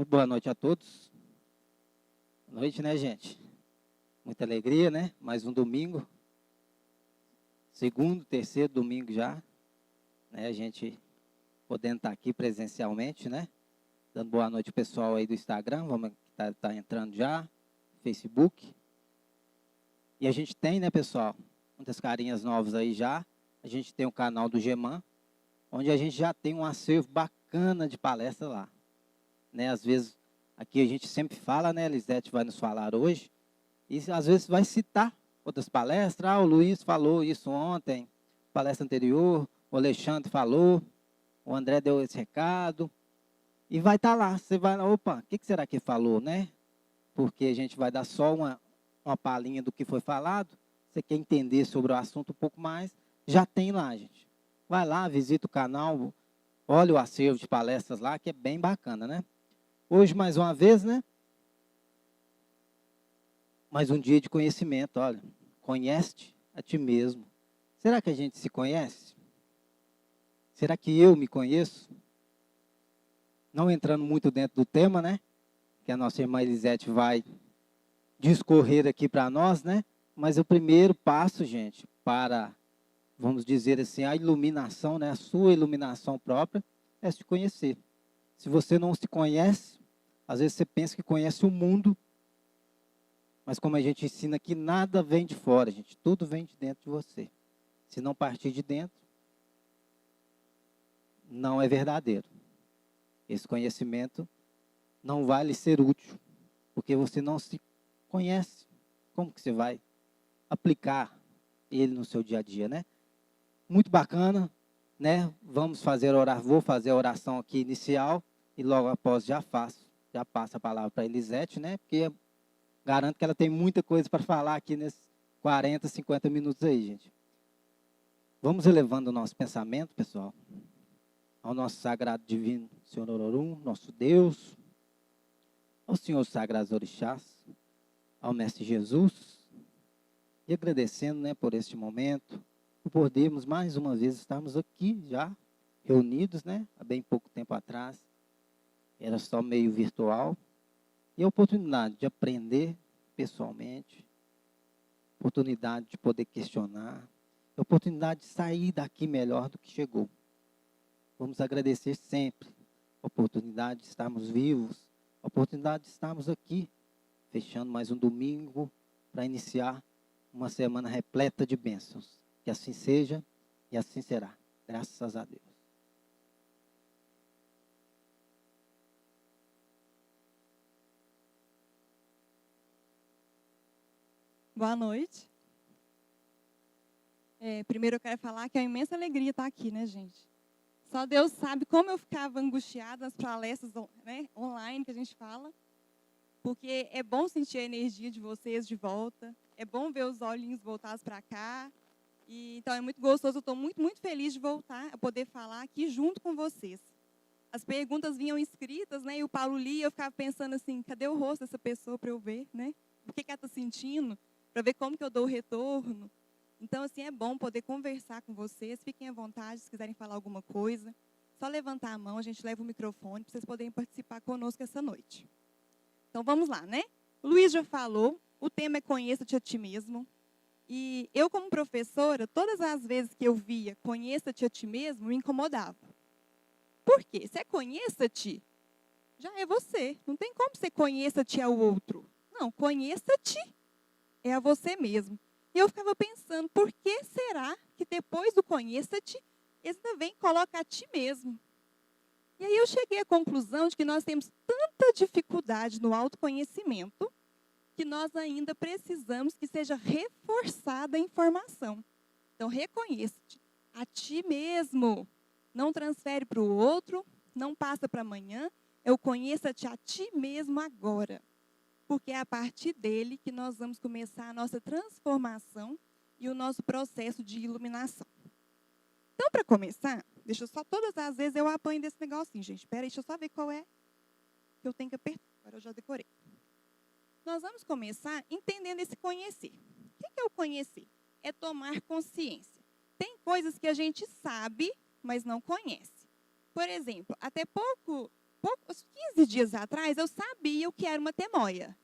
Boa noite a todos. Boa noite, né, gente? Muita alegria, né? Mais um domingo. Segundo, terceiro domingo já. Né? A gente podendo estar aqui presencialmente, né? Dando boa noite ao pessoal aí do Instagram, vamos que tá entrando já. Facebook. E a gente tem, né, pessoal? Muitas carinhas novas aí já. A gente tem o canal do Geman, onde a gente já tem um acervo bacana de palestra lá. Né? Às vezes, aqui a gente sempre fala, né? A Lisete vai nos falar hoje. E às vezes vai citar outras palestras. Ah, o Luiz falou isso ontem, palestra anterior. O Alexandre falou. O André deu esse recado. E vai estar lá. Você vai lá, opa, o que será que falou, né? Porque a gente vai dar só uma palhinha do que foi falado. Você quer entender sobre o assunto um pouco mais? Já tem lá, gente. Vai lá, visita o canal. Olha o acervo de palestras lá, que é bem bacana, né? Hoje, mais uma vez, né? Mais um dia de conhecimento, olha. Conhece-te a ti mesmo. Será que a gente se conhece? Será que eu me conheço? Não entrando muito dentro do tema, né? Que a nossa irmã Elisete vai discorrer aqui para nós, né? Mas o primeiro passo, gente, para, vamos dizer assim, a iluminação, né? A sua iluminação própria é se conhecer. Se você não se conhece, às vezes você pensa que conhece o mundo, mas como a gente ensina aqui, nada vem de fora, gente. Tudo vem de dentro de você. Se não partir de dentro, não é verdadeiro. Esse conhecimento não vai lhe ser útil, porque você não se conhece. Como que você vai aplicar ele no seu dia a dia, né? Muito bacana, né? Vamos fazer vou fazer a oração aqui inicial e logo após já passo a palavra para a Elisete, né? Porque garanto que ela tem muita coisa para falar aqui nesses 40, 50 minutos aí, gente. Vamos elevando o nosso pensamento, pessoal, ao nosso sagrado divino Senhor Ororum, nosso Deus, ao Senhor Sagrados Orixás, ao Mestre Jesus, e agradecendo, né, por este momento, por podermos mais uma vez estarmos aqui já reunidos, né, há bem pouco tempo atrás, era só meio virtual, e a oportunidade de aprender pessoalmente, oportunidade de poder questionar, a oportunidade de sair daqui melhor do que chegou. Vamos agradecer sempre a oportunidade de estarmos vivos, a oportunidade de estarmos aqui, fechando mais um domingo para iniciar uma semana repleta de bênçãos. Que assim seja e assim será. Graças a Deus. Boa noite. Primeiro eu quero falar que é uma imensa alegria estar aqui, né, gente? Só Deus sabe como eu ficava angustiada nas palestras, né, online que a gente fala. Porque é bom sentir a energia de vocês de volta. É bom ver os olhinhos voltados para cá. Então é muito gostoso. Eu estou muito, muito feliz de voltar a poder falar aqui junto com vocês. As perguntas vinham escritas, né? E o Paulo lia, eu ficava pensando assim, cadê o rosto dessa pessoa para eu ver, né? O que ela está sentindo? Para ver como que eu dou o retorno. Então, assim, é bom poder conversar com vocês. Fiquem à vontade, se quiserem falar alguma coisa. Só levantar a mão, a gente leva o microfone para vocês poderem participar conosco essa noite. Então, vamos lá, né? O Luiz já falou, o tema é Conheça-te a ti mesmo. E eu, como professora, todas as vezes que eu via Conheça-te a ti mesmo, me incomodava. Por quê? Se é Conheça-te, já é você. Não tem como você Conheça-te ao outro. Não, Conheça-te é a você mesmo. E eu ficava pensando, por que será que depois do Conheça-te, eles também colocam a ti mesmo? E aí eu cheguei à conclusão de que nós temos tanta dificuldade no autoconhecimento que nós ainda precisamos que seja reforçada a informação. Então, reconheça-te a ti mesmo. Não transfere para o outro, não passa para amanhã. Eu conheça-te a ti mesmo agora. Porque é a partir dele que nós vamos começar a nossa transformação e o nosso processo de iluminação. Então, para começar, deixa eu só, todas as vezes eu apanho desse negocinho, gente. Espera aí, deixa eu só ver qual é que eu tenho que apertar. Agora eu já decorei. Nós vamos começar entendendo esse conhecer. O que é o conhecer? É tomar consciência. Tem coisas que a gente sabe, mas não conhece. Por exemplo, até pouco poucos 15 dias atrás, eu sabia o que era uma temóia,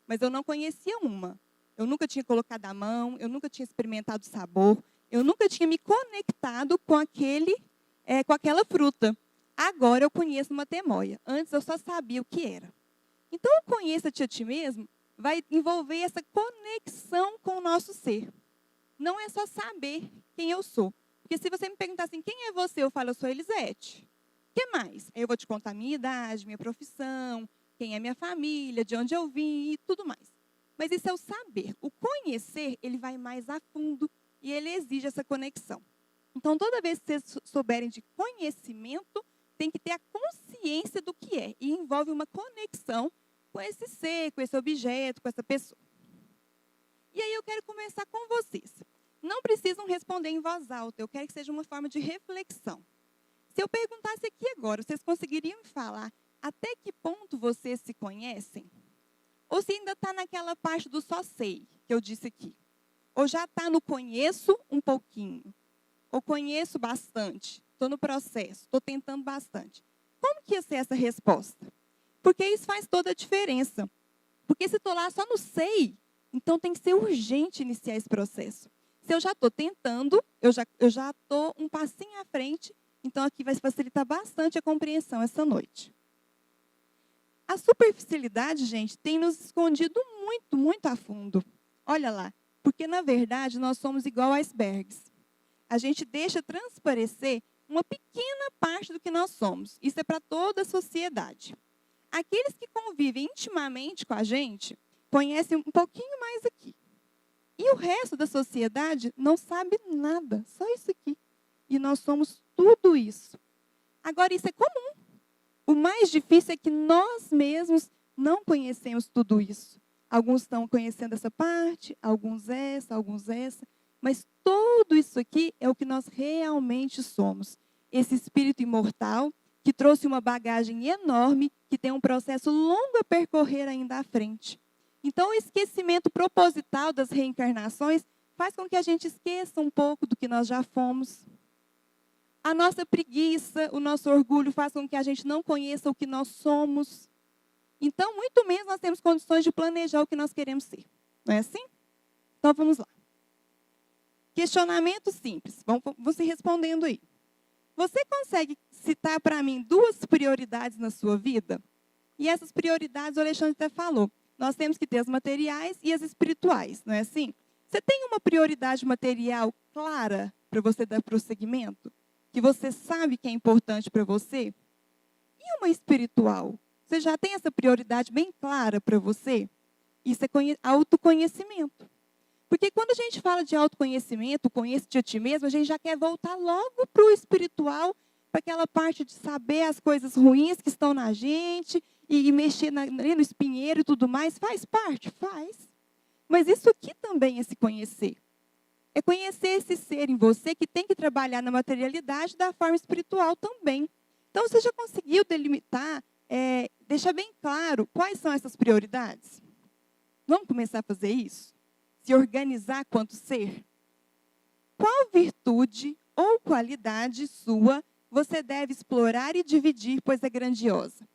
mas eu não conhecia uma. Eu nunca tinha colocado a mão, eu nunca tinha experimentado o sabor, eu nunca tinha me conectado com aquela fruta. Agora eu conheço uma temóia. Antes eu só sabia o que era. Então, o conheça-te a ti mesmo vai envolver essa conexão com o nosso ser. Não é só saber quem eu sou. Porque se você me perguntar assim, quem é você? Eu falo, eu sou Elisete. O que mais? Aí eu vou te contar a minha idade, minha profissão, quem é minha família, de onde eu vim e tudo mais. Mas isso é o saber. O conhecer, ele vai mais a fundo e ele exige essa conexão. Então, toda vez que vocês souberem de conhecimento, tem que ter a consciência do que é. E envolve uma conexão com esse ser, com esse objeto, com essa pessoa. E aí eu quero começar com vocês. Não precisam responder em voz alta, eu quero que seja uma forma de reflexão. Se eu perguntasse aqui agora, vocês conseguiriam me falar até que ponto vocês se conhecem? Ou se ainda está naquela parte do só sei, que eu disse aqui? Ou já está no conheço um pouquinho? Ou conheço bastante? Estou no processo, estou tentando bastante. Como que ia ser essa resposta? Porque isso faz toda a diferença. Porque se estou lá só no sei, então tem que ser urgente iniciar esse processo. Se eu já estou tentando, eu já estou um passinho à frente, então aqui vai facilitar bastante a compreensão essa noite. A superficialidade, gente, tem nos escondido muito, muito a fundo. Olha lá, porque na verdade nós somos igual icebergs. A gente deixa transparecer uma pequena parte do que nós somos. Isso é para toda a sociedade. Aqueles que convivem intimamente com a gente conhecem um pouquinho mais aqui. E o resto da sociedade não sabe nada, só isso aqui. E nós somos tudo isso. Agora, isso é comum. O mais difícil é que nós mesmos não conhecemos tudo isso. Alguns estão conhecendo essa parte, alguns essa, mas tudo isso aqui é o que nós realmente somos. Esse espírito imortal que trouxe uma bagagem enorme, que tem um processo longo a percorrer ainda à frente. Então, o esquecimento proposital das reencarnações faz com que a gente esqueça um pouco do que nós já fomos. A nossa preguiça, o nosso orgulho faz com que a gente não conheça o que nós somos. Então, muito menos nós temos condições de planejar o que nós queremos ser. Não é assim? Então, vamos lá. Questionamento simples. Vão se respondendo aí. Você consegue citar para mim 2 prioridades na sua vida? E essas prioridades, o Alexandre até falou. Nós temos que ter as materiais e as espirituais, não é assim? Você tem uma prioridade material clara para você dar prosseguimento? Que você sabe que é importante para você? E uma espiritual? Você já tem essa prioridade bem clara para você? Isso é autoconhecimento. Porque quando a gente fala de autoconhecimento, conheça-te a ti mesmo, a gente já quer voltar logo para o espiritual, para aquela parte de saber as coisas ruins que estão na gente, e mexer no espinheiro e tudo mais. Faz parte? Faz. Mas isso aqui também é se conhecer. É conhecer esse ser em você que tem que trabalhar na materialidade da forma espiritual também. Então, você já conseguiu delimitar, deixar bem claro quais são essas prioridades? Vamos começar a fazer isso? Se organizar quanto ser? Qual virtude ou qualidade sua você deve explorar e dividir, pois é grandiosa?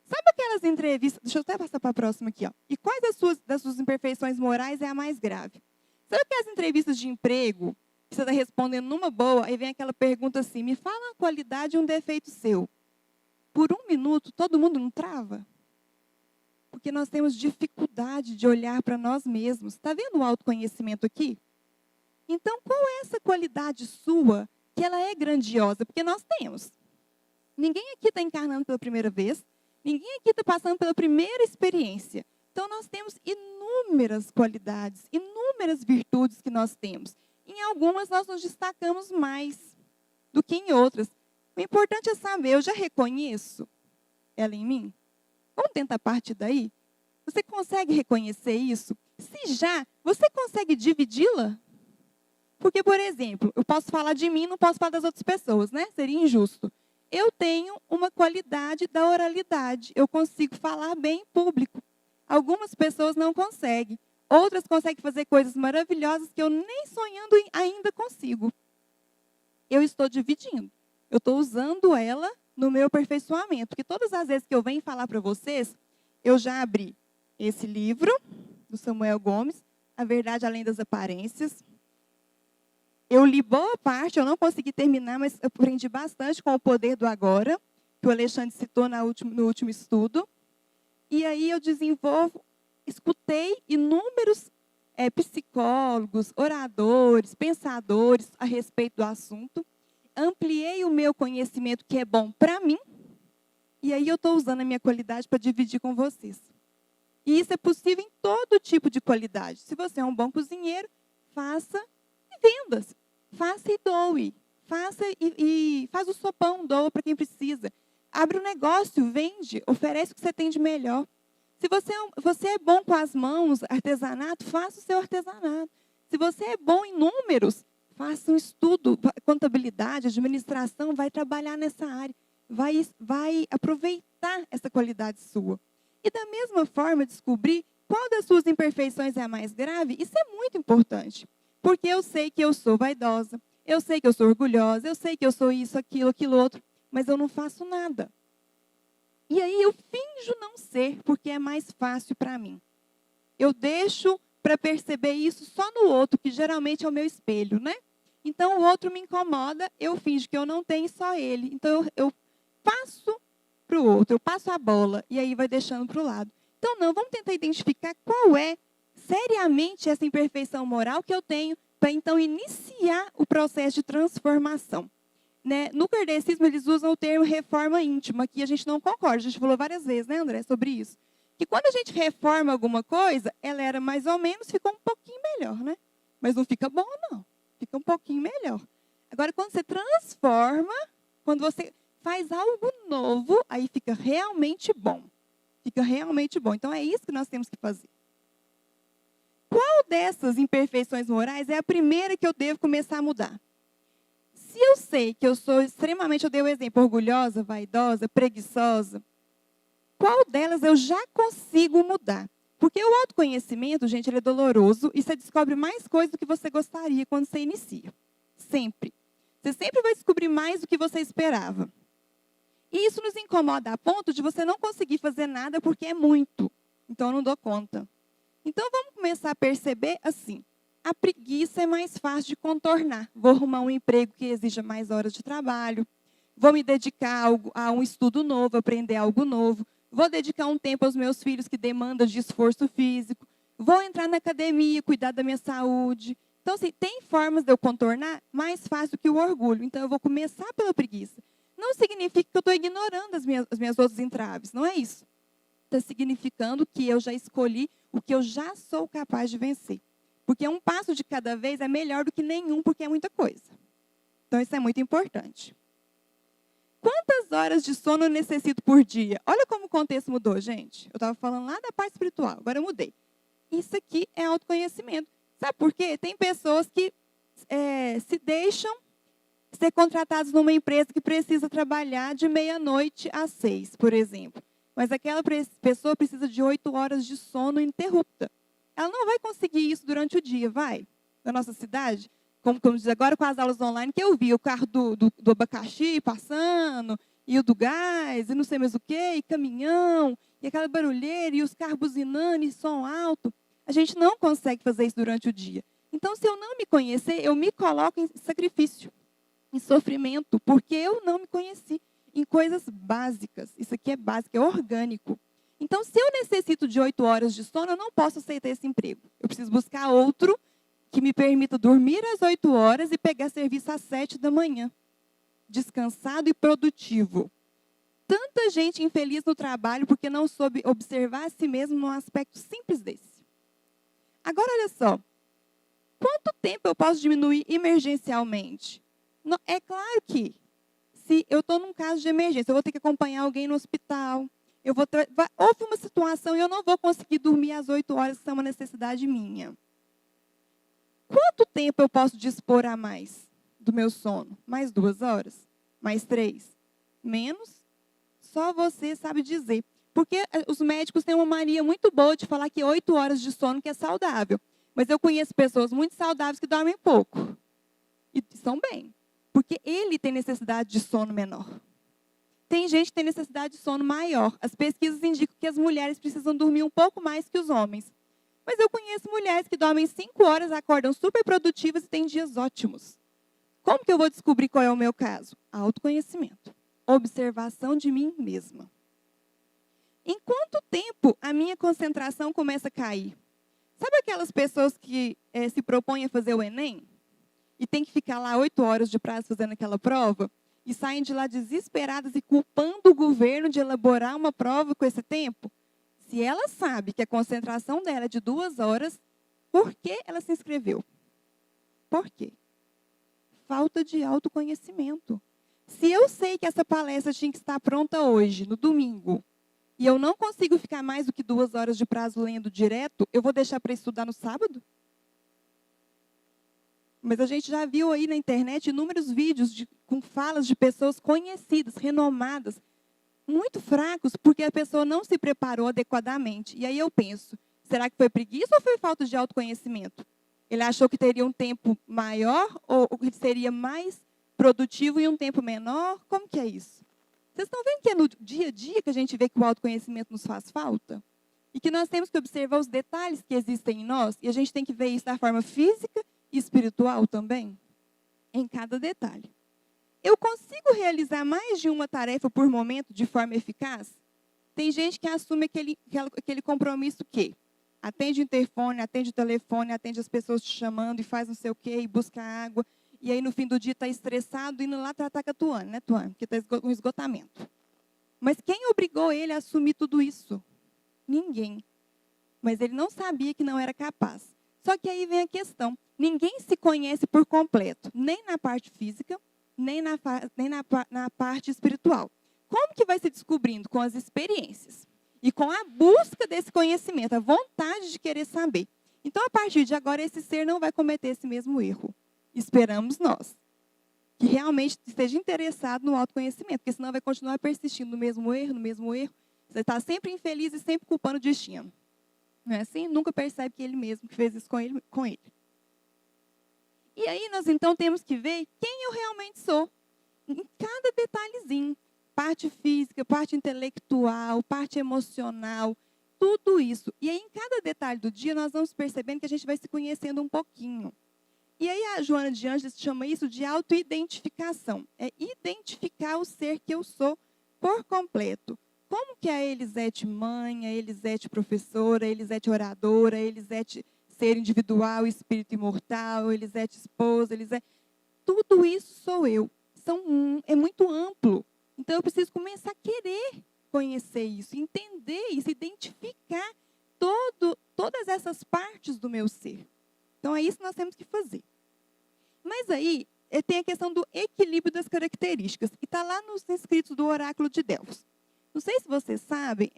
Sabe aquelas entrevistas... Deixa eu até passar para a próxima aqui. Ó. E quais das suas imperfeições morais é a mais grave? Sabe aquelas entrevistas de emprego que você está respondendo numa boa, aí vem aquela pergunta assim, me fala uma qualidade e um defeito seu. Por 1 minuto, todo mundo não trava? Porque nós temos dificuldade de olhar para nós mesmos. Está vendo o autoconhecimento aqui? Então, qual é essa qualidade sua que ela é grandiosa? Porque nós temos. Ninguém aqui está encarnando pela primeira vez. Ninguém aqui está passando pela primeira experiência. Então, nós temos inúmeras qualidades, inúmeras virtudes que nós temos. Em algumas, nós nos destacamos mais do que em outras. O importante é saber, eu já reconheço ela em mim? Vamos tentar partir daí? Você consegue reconhecer isso? Se já, você consegue dividi-la? Porque, por exemplo, eu posso falar de mim, não posso falar das outras pessoas, né? Seria injusto. Eu tenho uma qualidade da oralidade. Eu consigo falar bem em público. Algumas pessoas não conseguem. Outras conseguem fazer coisas maravilhosas que eu nem sonhando ainda consigo. Eu estou dividindo. Eu estou usando ela no meu aperfeiçoamento. Porque todas as vezes que eu venho falar para vocês, eu já abri esse livro do Samuel Gomes, A Verdade Além das Aparências. Eu li boa parte, eu não consegui terminar, mas eu aprendi bastante com O Poder do Agora, que o Alexandre citou no último estudo. E aí eu escutei inúmeros psicólogos, oradores, pensadores a respeito do assunto. Ampliei o meu conhecimento, que é bom para mim. E aí eu estou usando a minha qualidade para dividir com vocês. E isso é possível em todo tipo de qualidade. Se você é um bom cozinheiro, faça e venda. Faça e doe. Faça e faz o sopão, doa para quem precisa. Abre um negócio, vende, oferece o que você tem de melhor. Se você é bom com as mãos, artesanato, faça o seu artesanato. Se você é bom em números, faça um estudo, contabilidade, administração, vai trabalhar nessa área. Vai aproveitar essa qualidade sua. E da mesma forma, descobrir qual das suas imperfeições é a mais grave, isso é muito importante. Porque eu sei que eu sou vaidosa, eu sei que eu sou orgulhosa, eu sei que eu sou isso, aquilo outro, mas eu não faço nada. E aí eu finjo não ser, porque é mais fácil para mim. Eu deixo para perceber isso só no outro, que geralmente é o meu espelho, né? Então o outro me incomoda, eu finjo que eu não tenho, só ele. Então eu passo para o outro, eu passo a bola, e aí vai deixando para o lado. Então não, vamos tentar identificar qual é seriamente essa imperfeição moral que eu tenho para então iniciar o processo de transformação. Né? No kardecismo, eles usam o termo reforma íntima, que a gente não concorda. A gente falou várias vezes, né, André, sobre isso. Que quando a gente reforma alguma coisa, ela era mais ou menos, ficou um pouquinho melhor, né? Mas não fica bom, não. Fica um pouquinho melhor. Agora, quando você transforma, quando você faz algo novo, aí fica realmente bom. Fica realmente bom. Então, é isso que nós temos que fazer. Qual dessas imperfeições morais é a primeira que eu devo começar a mudar? Se eu sei que eu sou extremamente, eu dei o exemplo, orgulhosa, vaidosa, preguiçosa, qual delas eu já consigo mudar? Porque o autoconhecimento, gente, ele é doloroso e você descobre mais coisas do que você gostaria quando você inicia. Sempre. Você sempre vai descobrir mais do que você esperava. E isso nos incomoda a ponto de você não conseguir fazer nada porque é muito. Então, eu não dou conta. Então, vamos começar a perceber assim. A preguiça é mais fácil de contornar. Vou arrumar um emprego que exija mais horas de trabalho. Vou me dedicar a um estudo novo, aprender algo novo. Vou dedicar um tempo aos meus filhos que demandam de esforço físico. Vou entrar na academia, cuidar da minha saúde. Então, assim, tem formas de eu contornar mais fácil que o orgulho. Então, eu vou começar pela preguiça. Não significa que eu estou ignorando as minhas outras entraves. Não é isso. Está significando que eu já escolhi o que eu já sou capaz de vencer. Porque um passo de cada vez é melhor do que nenhum, porque é muita coisa. Então, isso é muito importante. Quantas horas de sono eu necessito por dia? Olha como o contexto mudou, gente. Eu estava falando lá da parte espiritual, agora eu mudei. Isso aqui é autoconhecimento. Sabe por quê? Tem pessoas que se deixam ser contratados numa empresa que precisa trabalhar de 12h às 6h, por exemplo. Mas aquela pessoa precisa de 8 horas de sono ininterrupta. Ela não vai conseguir isso durante o dia, vai? Na nossa cidade, como diz agora com as aulas online, que eu vi o carro do abacaxi passando, e o do gás, e não sei mais o quê, e caminhão, e aquela barulheira, e os carros buzinando, e som alto. A gente não consegue fazer isso durante o dia. Então, se eu não me conhecer, eu me coloco em sacrifício, em sofrimento, porque eu não me conheci em coisas básicas. Isso aqui é básico, é orgânico. Então, se eu necessito de 8 horas de sono, eu não posso aceitar esse emprego. Eu preciso buscar outro que me permita dormir às 8 horas e pegar serviço às 7 da manhã. Descansado e produtivo. Tanta gente infeliz no trabalho porque não soube observar a si mesmo num aspecto simples desse. Agora, olha só. Quanto tempo eu posso diminuir emergencialmente? É claro que, se eu estou num caso de emergência, eu vou ter que acompanhar alguém no hospital, houve uma situação e eu não vou conseguir dormir às 8 horas, que é uma necessidade minha. Quanto tempo eu posso dispor a mais do meu sono? Mais 2 horas? Mais 3? Menos? Só você sabe dizer. Porque os médicos têm uma mania muito boa de falar que 8 horas de sono que é saudável. Mas eu conheço pessoas muito saudáveis que dormem pouco. E estão bem. Porque ele tem necessidade de sono menor. tem gente que tem necessidade de sono maior. As pesquisas indicam que as mulheres precisam dormir um pouco mais que os homens. Mas eu conheço mulheres que dormem 5 horas, acordam super produtivas e têm dias ótimos. Como que eu vou descobrir qual é o meu caso? Autoconhecimento. Observação de mim mesma. Em quanto tempo a minha concentração começa a cair? Sabe aquelas pessoas que se propõem a fazer o Enem? E tem que ficar lá 8 horas de prazo fazendo aquela prova? E saem de lá desesperadas e culpando o governo de elaborar uma prova com esse tempo? Se ela sabe que a concentração dela é de 2 horas, por que ela se inscreveu? Por quê? Falta de autoconhecimento. Se eu sei que essa palestra tinha que estar pronta hoje, no domingo, e eu não consigo ficar mais do que 2 horas de prazo lendo direto, eu vou deixar para estudar no sábado? Mas a gente já viu aí na internet inúmeros vídeos com falas de pessoas conhecidas, renomadas, muito fracos, porque a pessoa não se preparou adequadamente. E aí eu penso, será que foi preguiça ou foi falta de autoconhecimento? Ele achou que teria um tempo maior ou que seria mais produtivo em um tempo menor? Como que é isso? Vocês estão vendo que é no dia a dia que a gente vê que o autoconhecimento nos faz falta? E que nós temos que observar os detalhes que existem em nós, e a gente tem que ver isso da forma física e espiritual também, em cada detalhe. Eu consigo realizar mais de uma tarefa por momento de forma eficaz? Tem gente que assume aquele compromisso que atende o interfone, atende o telefone, atende as pessoas te chamando e faz não sei o quê, e busca água. E aí, no fim do dia, está estressado, indo lá tratar com a Tuane, né, Tuane? Porque está um esgotamento. Mas quem obrigou ele a assumir tudo isso? Ninguém. Mas ele não sabia que não era capaz. Só que aí vem a questão. Ninguém se conhece por completo, nem na parte física, nem na parte espiritual. Como que vai se descobrindo? Com as experiências. E com a busca desse conhecimento, a vontade de querer saber. Então, a partir de agora, esse ser não vai cometer esse mesmo erro. Esperamos nós. Que realmente esteja interessado no autoconhecimento, porque senão vai continuar persistindo no mesmo erro, no mesmo erro. Você está sempre infeliz e sempre culpando o destino. Não é assim? Nunca percebe que ele mesmo que fez isso com ele. E aí nós então temos que ver quem eu realmente sou. Em cada detalhezinho. Parte física, parte intelectual, parte emocional, tudo isso. E aí em cada detalhe do dia nós vamos percebendo que a gente vai se conhecendo um pouquinho. E aí a Joana de Ângeles chama isso de autoidentificação. É identificar o ser que eu sou por completo. Como que a Elisete mãe, a Elisete professora, a Elisete oradora, a Elisete ser individual, espírito imortal, a Elisete esposa, tudo isso sou eu. É muito amplo. Então eu preciso começar a querer conhecer isso, entender isso, identificar todas essas partes do meu ser. Então, é isso que nós temos que fazer. Mas aí, tem a questão do equilíbrio das características, que está lá nos escritos do oráculo de Delfos. Não sei se vocês sabem,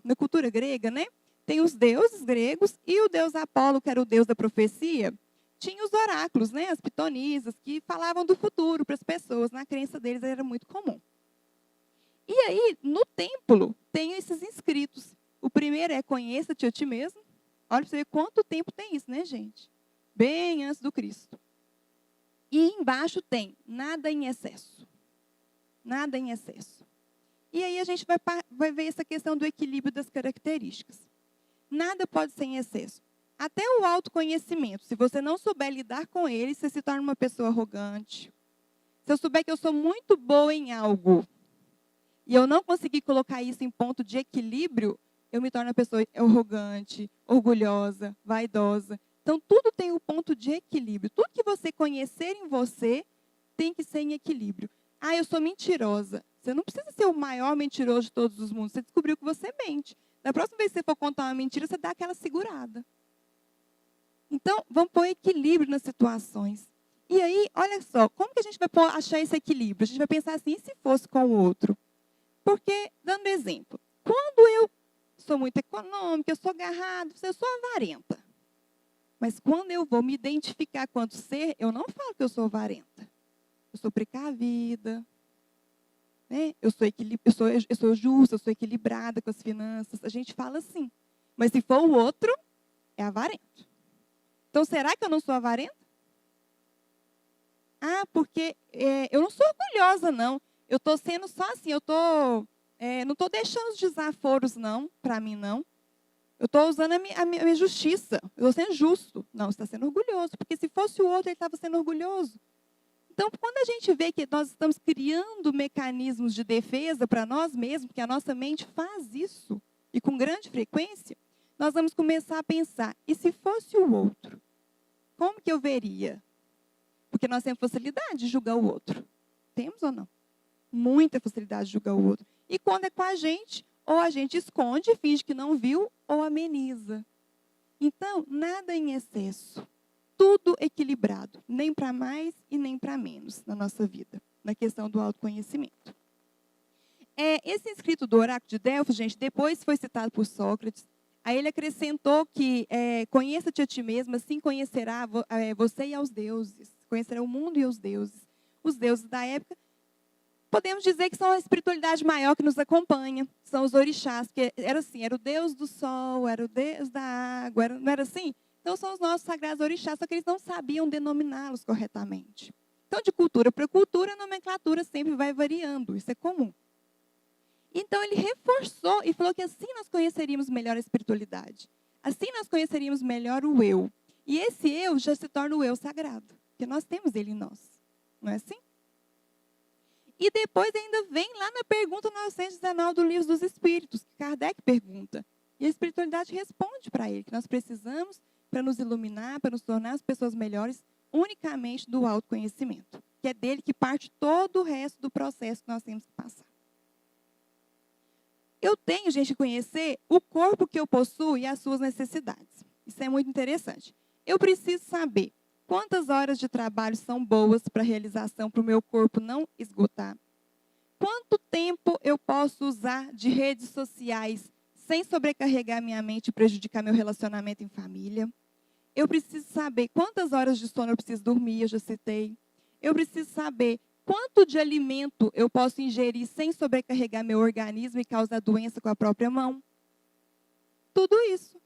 na cultura grega, né? Tem os deuses gregos e o deus Apolo, que era o deus da profecia, tinha os oráculos, né? As pitonisas, que falavam do futuro para as pessoas. Na crença deles era muito comum. E aí, no templo, tem esses inscritos. O primeiro é conheça-te a ti mesmo. Olha para você ver quanto tempo tem isso, né, gente? Bem antes do Cristo. E embaixo tem nada em excesso. Nada em excesso. E aí a gente vai ver essa questão do equilíbrio das características. Nada pode ser em excesso. Até o autoconhecimento, se você não souber lidar com ele, você se torna uma pessoa arrogante. Se eu souber que eu sou muito boa em algo, e eu não conseguir colocar isso em ponto de equilíbrio, eu me torno uma pessoa arrogante, orgulhosa, vaidosa. Então, tudo tem um ponto de equilíbrio. Tudo que você conhecer em você tem que ser em equilíbrio. Ah, eu sou mentirosa. Você não precisa ser o maior mentiroso de todos os mundos. Você descobriu que você mente. Da próxima vez que você for contar uma mentira, você dá aquela segurada. Então, vamos pôr equilíbrio nas situações. E aí, olha só, como que a gente vai achar esse equilíbrio? A gente vai pensar assim, e se fosse com o outro? Porque, dando exemplo, quando eu sou muito econômica, eu sou agarrada, eu sou avarenta. Mas quando eu vou me identificar quanto ser, eu não falo que eu sou avarenta. Eu sou precavida, né? Eu sou justa, eu sou equilibrada com as finanças. A gente fala assim. Mas se for o outro, é avarento. Então, será que eu não sou avarenta? Ah, porque eu não sou orgulhosa, não. Eu estou sendo só assim, não estou deixando os desaforos, não, para mim, não. Eu estou usando a minha justiça. Eu estou sendo justo. Não, você está sendo orgulhoso. Porque se fosse o outro, ele estava sendo orgulhoso. Então, quando a gente vê que nós estamos criando mecanismos de defesa para nós mesmos, que a nossa mente faz isso, e com grande frequência, nós vamos começar a pensar, e se fosse o outro? Como que eu veria? Porque nós temos facilidade de julgar o outro. Temos ou não? Muita facilidade de julgar o outro. E quando é com a gente, ou a gente esconde, finge que não viu, ou ameniza. Então, nada em excesso. Tudo equilibrado. Nem para mais e nem para menos na nossa vida. Na questão do autoconhecimento. Esse escrito do oráculo de Delfos, gente, depois foi citado por Sócrates. Aí ele acrescentou que conheça-te a ti mesmo, assim conhecerá você e aos deuses. Conhecerá o mundo e os deuses. Os deuses da época, podemos dizer que são a espiritualidade maior que nos acompanha. São os orixás, que era assim, era o deus do sol, era o deus da água, não era assim? Então são os nossos sagrados orixás, só que eles não sabiam denominá-los corretamente. Então, de cultura para cultura, a nomenclatura sempre vai variando, isso é comum. Então, ele reforçou e falou que assim nós conheceríamos melhor a espiritualidade. Assim nós conheceríamos melhor o eu. E esse eu já se torna o eu sagrado, porque nós temos ele em nós. Não é assim? E depois ainda vem lá na pergunta 919 do Livro dos Espíritos, que Kardec pergunta. E a espiritualidade responde para ele, que nós precisamos, para nos iluminar, para nos tornar as pessoas melhores, unicamente do autoconhecimento. Que é dele que parte todo o resto do processo que nós temos que passar. Eu tenho, gente, que conhecer o corpo que eu possuo e as suas necessidades. Isso é muito interessante. Eu preciso saber quantas horas de trabalho são boas para a realização, para o meu corpo não esgotar. Quanto tempo eu posso usar de redes sociais sem sobrecarregar minha mente e prejudicar meu relacionamento em família. Eu preciso saber quantas horas de sono eu preciso dormir, eu já citei. Eu preciso saber quanto de alimento eu posso ingerir sem sobrecarregar meu organismo e causar doença com a própria mão. Tudo isso.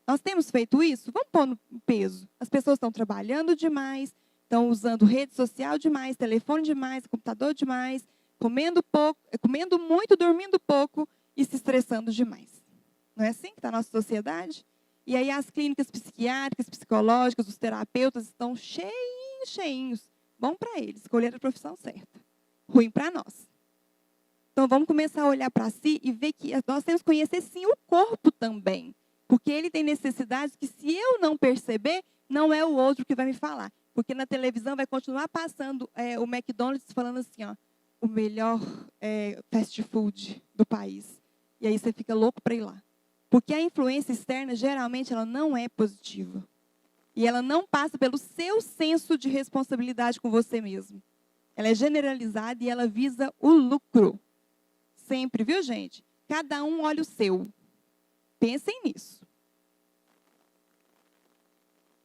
Nós temos feito isso? Vamos pôr no peso. As pessoas estão trabalhando demais, estão usando rede social demais, telefone demais, computador demais, comendo pouco, comendo muito, dormindo pouco e se estressando demais. Não é assim que está a nossa sociedade? E aí as clínicas psiquiátricas, psicológicas, os terapeutas estão cheinhos. Bom para eles, escolher a profissão certa. Ruim para nós. Então vamos começar a olhar para si e ver que nós temos que conhecer sim o corpo também. Porque ele tem necessidades que se eu não perceber, não é o outro que vai me falar. Porque na televisão vai continuar passando o McDonald's falando assim, ó, o melhor fast food do país. E aí você fica louco para ir lá. Porque a influência externa, geralmente, ela não é positiva. E ela não passa pelo seu senso de responsabilidade com você mesmo. Ela é generalizada e ela visa o lucro. Sempre, viu, gente? Cada um olha o seu. Pensem nisso.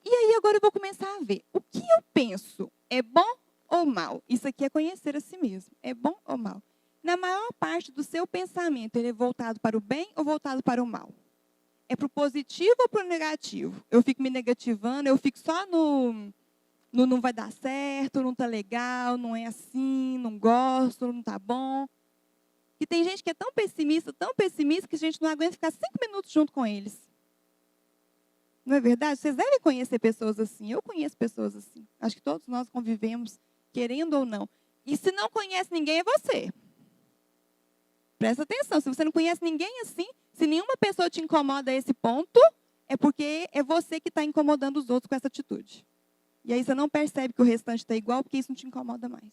E aí agora eu vou começar a ver. O que eu penso é bom ou mal? Isso aqui é conhecer a si mesmo. É bom ou mal? Na maior parte do seu pensamento, ele é voltado para o bem ou voltado para o mal? É para o positivo ou para o negativo? Eu fico me negativando, eu fico só no não vai dar certo, não está legal, não é assim, não gosto, não está bom. E tem gente que é tão pessimista, que a gente não aguenta ficar 5 minutos junto com eles. Não é verdade? Vocês devem conhecer pessoas assim. Eu conheço pessoas assim. Acho que todos nós convivemos, querendo ou não. E se não conhece ninguém, é você. Presta atenção. Se você não conhece ninguém assim, se nenhuma pessoa te incomoda a esse ponto, é porque é você que está incomodando os outros com essa atitude. E aí você não percebe que o restante está igual, porque isso não te incomoda mais.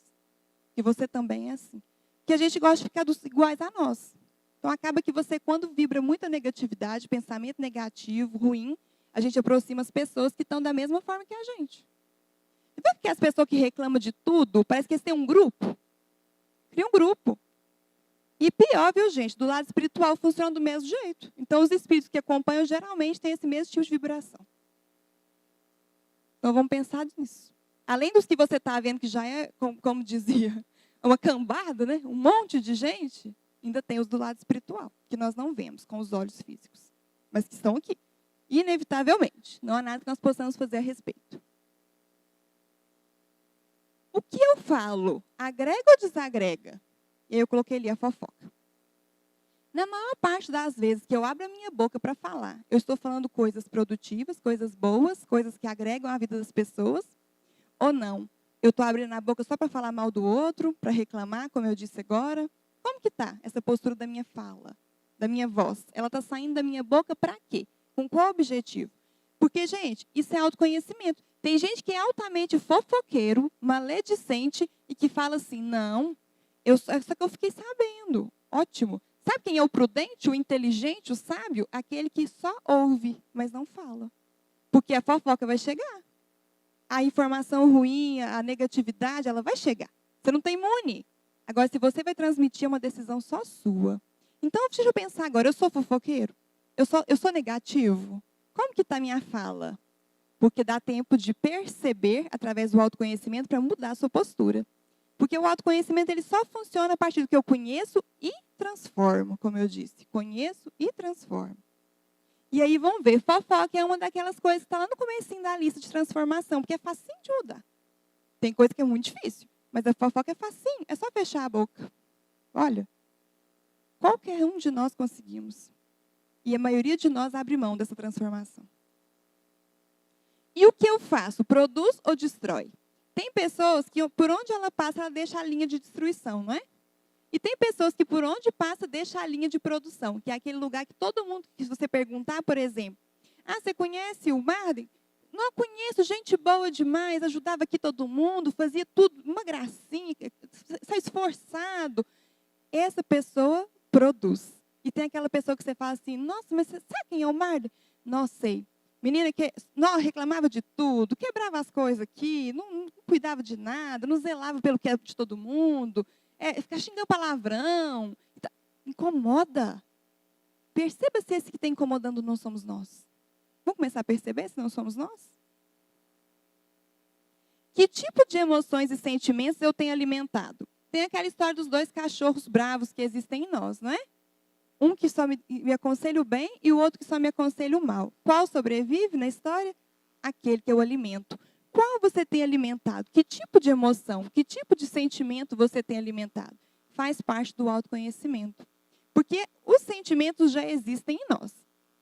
Que você também é assim. Que a gente gosta de ficar iguais a nós. Então acaba que você, quando vibra muita negatividade, pensamento negativo, ruim, a gente aproxima as pessoas que estão da mesma forma que a gente. Você vê que as pessoas que reclamam de tudo, parece que eles têm um grupo. Cria um grupo. E pior, viu, gente? Do lado espiritual funciona do mesmo jeito. Então, os espíritos que acompanham geralmente têm esse mesmo tipo de vibração. Então, vamos pensar nisso. Além dos que você está vendo que já é, como dizia, uma cambada, né? Um monte de gente, ainda tem os do lado espiritual, que nós não vemos com os olhos físicos, mas que estão aqui. Inevitavelmente. Não há nada que nós possamos fazer a respeito. O que eu falo, agrega ou desagrega? E aí eu coloquei ali a fofoca. Na maior parte das vezes que eu abro a minha boca para falar, eu estou falando coisas produtivas, coisas boas, coisas que agregam a vida das pessoas, ou não? Eu estou abrindo a boca só para falar mal do outro, para reclamar, como eu disse agora? Como que está essa postura da minha fala, da minha voz? Ela está saindo da minha boca para quê? Com qual objetivo? Porque, gente, isso é autoconhecimento. Tem gente que é altamente fofoqueiro, maledicente e que fala assim, não, só que eu fiquei sabendo. Ótimo. Sabe quem é o prudente, o inteligente, o sábio? Aquele que só ouve, mas não fala. Porque a fofoca vai chegar. A informação ruim, a negatividade, ela vai chegar. Você não tem imune. Agora, se você vai transmitir, é uma decisão só sua. Então, deixa eu pensar agora, eu sou fofoqueiro? Eu sou negativo? Como que está a minha fala? Porque dá tempo de perceber, através do autoconhecimento, para mudar a sua postura. Porque o autoconhecimento ele só funciona a partir do que eu conheço e transformo, como eu disse. Conheço e transformo. E aí, vamos ver, fofoca é uma daquelas coisas que está lá no comecinho da lista de transformação, porque é facinho de mudar. Tem coisa que é muito difícil, mas a fofoca é facinho, é só fechar a boca. Olha, qualquer um de nós conseguimos. E a maioria de nós abre mão dessa transformação. E o que eu faço? Produz ou destrói? Tem pessoas que, por onde ela passa, ela deixa a linha de destruição, não é? E tem pessoas que, por onde passa, deixa a linha de produção, que é aquele lugar que todo mundo, que se você perguntar, por exemplo, você conhece o Marden? Não conheço, gente boa demais, ajudava aqui todo mundo, fazia tudo, uma gracinha, sai esforçado. Essa pessoa produz. E tem aquela pessoa que você fala assim, nossa, mas você sabe quem é o Marden? Não sei. Menina que não, reclamava de tudo, quebrava as coisas aqui, não cuidava de nada, não zelava pelo que é de todo mundo, fica xingando palavrão. Incomoda. Perceba se esse que está incomodando não somos nós. Vamos começar a perceber se não somos nós? Que tipo de emoções e sentimentos eu tenho alimentado? Tem aquela história dos 2 cachorros bravos que existem em nós, não é? Um que só me aconselha o bem e o outro que só me aconselha o mal. Qual sobrevive na história? Aquele que eu alimento. Qual você tem alimentado? Que tipo de emoção, que tipo de sentimento você tem alimentado? Faz parte do autoconhecimento. Porque os sentimentos já existem em nós.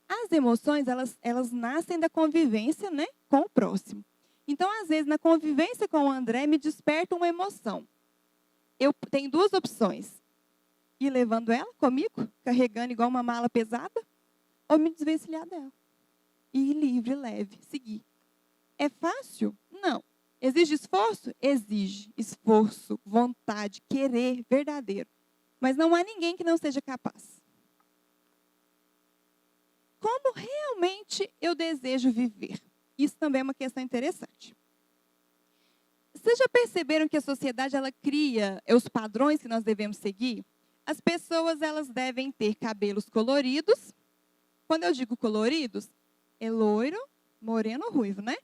As emoções, elas nascem da convivência, né, com o próximo. Então, às vezes, na convivência com o André, me desperta uma emoção. Eu tenho 2 opções. Ir levando ela comigo, carregando igual uma mala pesada, ou me desvencilhar dela. Ir livre, leve, seguir. É fácil? Não. Exige esforço? Exige esforço, vontade, querer, verdadeiro. Mas não há ninguém que não seja capaz. Como realmente eu desejo viver? Isso também é uma questão interessante. Vocês já perceberam que a sociedade ela cria os padrões que nós devemos seguir? As pessoas elas devem ter cabelos coloridos. Quando eu digo coloridos, é loiro, moreno ou ruivo, né?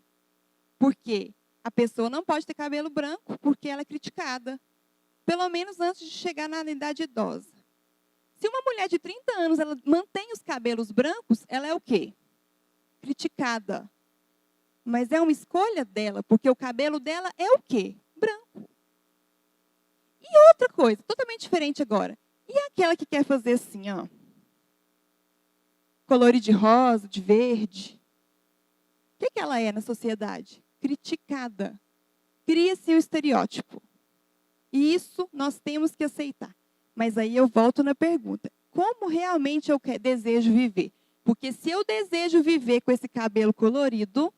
Porque a pessoa não pode ter cabelo branco porque ela é criticada. Pelo menos antes de chegar na idade idosa. Se uma mulher de 30 anos ela mantém os cabelos brancos, ela é o quê? Criticada. Mas é uma escolha dela, porque o cabelo dela é o quê? Branco. E outra coisa, totalmente diferente agora. E aquela que quer fazer assim, ó? Colorido de rosa, de verde. O que ela é na sociedade? Criticada. Cria-se um estereótipo. E isso nós temos que aceitar. Mas aí eu volto na pergunta. Como realmente eu desejo viver? Porque se eu desejo viver com esse cabelo colorido,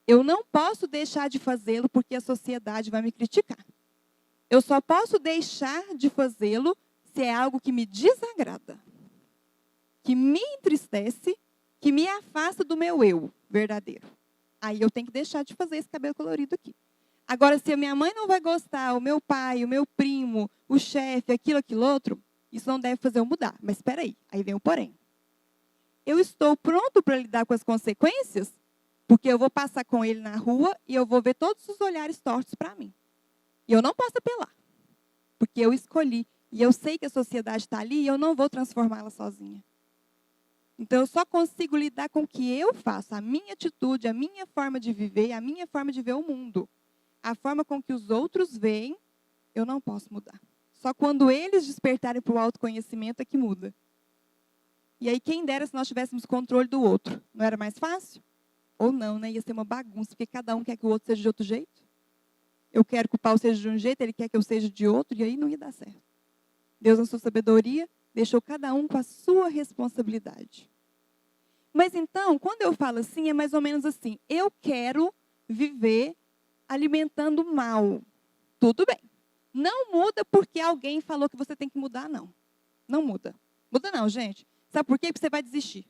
eu não posso deixar de fazê-lo porque a sociedade vai me criticar. Eu só posso deixar de fazê-lo se é algo que me desagrada, que me entristece, que me afasta do meu eu verdadeiro. Aí eu tenho que deixar de fazer esse cabelo colorido aqui. Agora, se a minha mãe não vai gostar, o meu pai, o meu primo, o chefe, aquilo outro, isso não deve fazer eu mudar. Mas espera aí vem o porém. Eu estou pronto para lidar com as consequências? Porque eu vou passar com ele na rua e eu vou ver todos os olhares tortos para mim. E eu não posso apelar, porque eu escolhi. E eu sei que a sociedade está ali e eu não vou transformá-la sozinha. Então, eu só consigo lidar com o que eu faço, a minha atitude, a minha forma de viver, a minha forma de ver o mundo. a forma com que os outros veem, eu não posso mudar. Só quando eles despertarem para o autoconhecimento é que muda. E aí, quem dera se nós tivéssemos controle do outro. Não era mais fácil? Ou não, né? Ia ser uma bagunça, porque cada um quer que o outro seja de outro jeito. Eu quero que o Paulo seja de um jeito, ele quer que eu seja de outro, e aí não ia dar certo. Deus, na sua sabedoria, deixou cada um com a sua responsabilidade. Mas então, quando eu falo assim, é mais ou menos assim. Eu quero viver alimentando mal. Tudo bem. Não muda porque alguém falou que você tem que mudar, não. Não muda. Muda não, gente. Sabe por quê? Porque você vai desistir.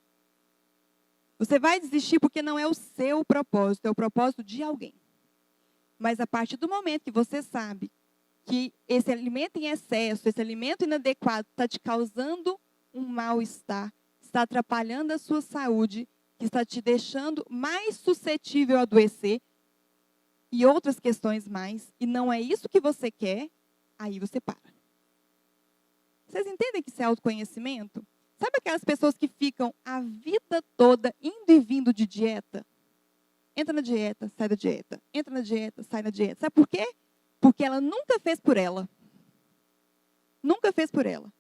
Você vai desistir porque não é o seu propósito, é o propósito de alguém. Mas a partir do momento que você sabe que esse alimento em excesso, esse alimento inadequado está te causando um mal-estar, está atrapalhando a sua saúde, que está te deixando mais suscetível a adoecer e outras questões mais, e não é isso que você quer, aí você para. Vocês entendem que isso é autoconhecimento? Sabe aquelas pessoas que ficam a vida toda indo e vindo de dieta? Entra na dieta, sai da dieta. Entra na dieta, sai da dieta. Sabe por quê? Porque ela nunca fez por ela. Nunca fez por ela.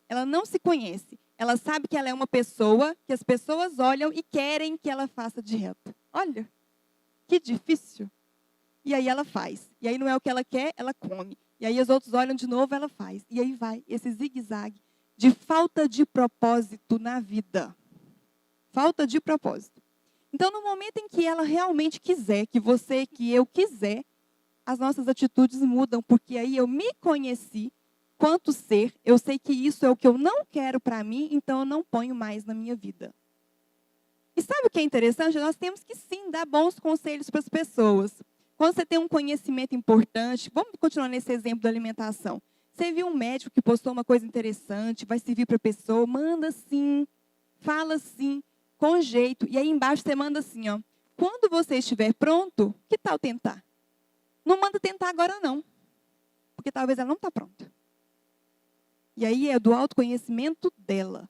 Ela não se conhece. Ela sabe que ela é uma pessoa que as pessoas olham e querem que ela faça dieta. Olha, que difícil. E aí ela faz. E aí não é o que ela quer, ela come. E aí os outros olham de novo, ela faz. E aí vai esse zigue-zague de falta de propósito na vida. Falta de propósito. Então, no momento em que ela realmente quiser, que você, que eu quiser, as nossas atitudes mudam, porque aí eu me conheci quanto ser, eu sei que isso é o que eu não quero para mim, então eu não ponho mais na minha vida. E sabe o que é interessante? Nós temos que sim dar bons conselhos para as pessoas. Quando você tem um conhecimento importante, vamos continuar nesse exemplo da alimentação. Você viu um médico que postou uma coisa interessante, vai servir para a pessoa, manda sim, fala sim, com jeito. E aí embaixo você manda assim, ó, quando você estiver pronto, que tal tentar? Não manda tentar agora não, porque talvez ela não está pronta. E aí é do autoconhecimento dela.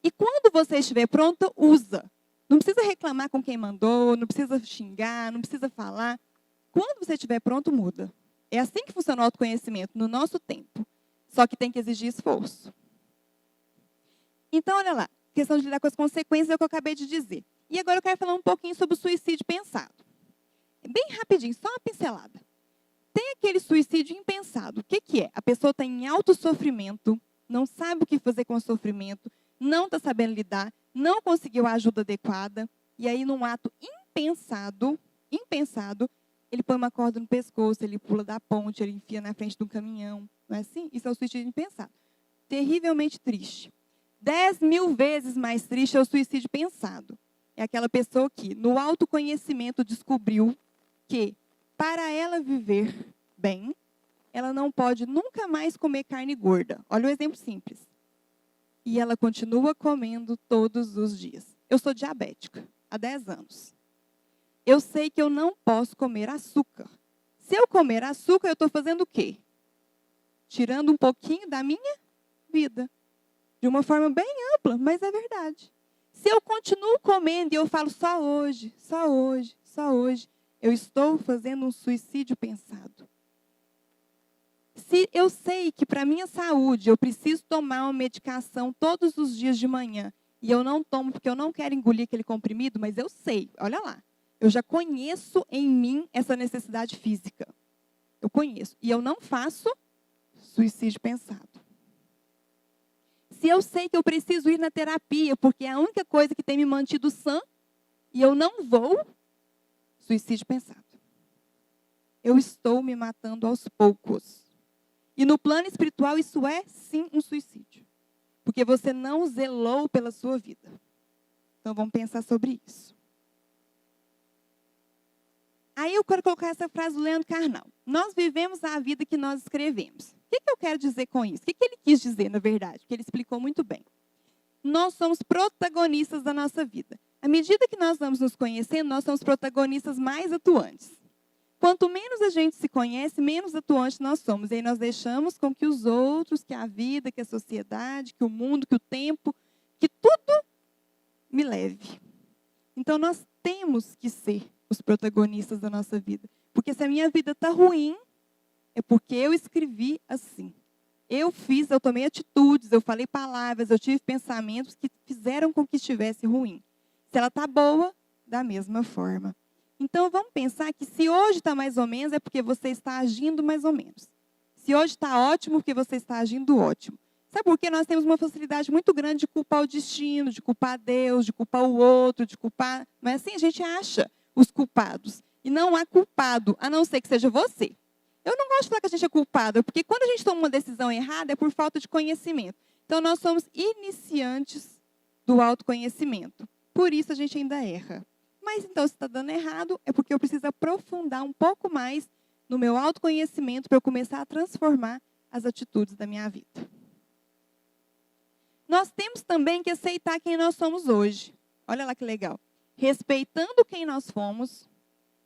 E quando você estiver pronta, usa. Não precisa reclamar com quem mandou, não precisa xingar, não precisa falar. Quando você estiver pronto, muda. É assim que funciona o autoconhecimento, no nosso tempo. Só que tem que exigir esforço. Então, olha lá. Questão de lidar com as consequências é o que eu acabei de dizer. E agora eu quero falar um pouquinho sobre o suicídio pensado. Bem rapidinho, só uma pincelada. Tem aquele suicídio impensado. O que que é? A pessoa está em alto sofrimento, não sabe o que fazer com o sofrimento, não está sabendo lidar, não conseguiu a ajuda adequada, e aí num ato impensado, ele põe uma corda no pescoço, ele pula da ponte, ele enfia na frente de um caminhão. Não é assim? Isso é o suicídio impensado. Terrivelmente triste. 10.000 vezes mais triste é o suicídio pensado. É aquela pessoa que, no autoconhecimento, descobriu que, para ela viver bem, ela não pode nunca mais comer carne gorda. Olha o exemplo simples. E ela continua comendo todos os dias. Eu sou diabética há 10 anos. Eu sei que eu não posso comer açúcar. Se eu comer açúcar, eu estou fazendo o quê? Tirando um pouquinho da minha vida. De uma forma bem ampla, mas é verdade. Se eu continuo comendo e eu falo só hoje, só hoje, só hoje, eu estou fazendo um suicídio pensado. Se eu sei que para a minha saúde eu preciso tomar uma medicação todos os dias de manhã e eu não tomo porque eu não quero engolir aquele comprimido, mas eu sei, olha lá, eu já conheço em mim essa necessidade física. Eu conheço. E eu não faço suicídio pensado. Se eu sei que eu preciso ir na terapia porque é a única coisa que tem me mantido sã e eu não vou, suicídio pensado. Eu estou me matando aos poucos. E no plano espiritual isso é sim um suicídio. Porque você não zelou pela sua vida. Então vamos pensar sobre isso. Aí eu quero colocar essa frase do Leandro Carnal. Nós vivemos a vida que nós escrevemos. O que eu quero dizer com isso? O que ele quis dizer, na verdade? Porque ele explicou muito bem. Nós somos protagonistas da nossa vida. À medida que nós vamos nos conhecendo, nós somos protagonistas mais atuantes. Quanto menos a gente se conhece, menos atuante nós somos. E aí nós deixamos com que os outros, que a vida, que a sociedade, que o mundo, que o tempo, que tudo me leve. Então nós temos que ser os protagonistas da nossa vida. Porque se a minha vida está ruim, é porque eu escrevi assim. Eu tomei atitudes, eu falei palavras, eu tive pensamentos que fizeram com que estivesse ruim. Se ela está boa, da mesma forma. Então, vamos pensar que se hoje está mais ou menos, é porque você está agindo mais ou menos. Se hoje está ótimo, porque você está agindo ótimo. Sabe por quê? Nós temos uma facilidade muito grande de culpar o destino, de culpar Deus, de culpar o outro, de culpar... Não é assim? A gente acha os culpados. E não há culpado, a não ser que seja você. Eu não gosto de falar que a gente é culpado, porque quando a gente toma uma decisão errada, é por falta de conhecimento. Então, nós somos iniciantes do autoconhecimento. Por isso, a gente ainda erra. Mas, então, se está dando errado, é porque eu preciso aprofundar um pouco mais no meu autoconhecimento para eu começar a transformar as atitudes da minha vida. Nós temos também que aceitar quem nós somos hoje. Olha lá que legal. Respeitando quem nós fomos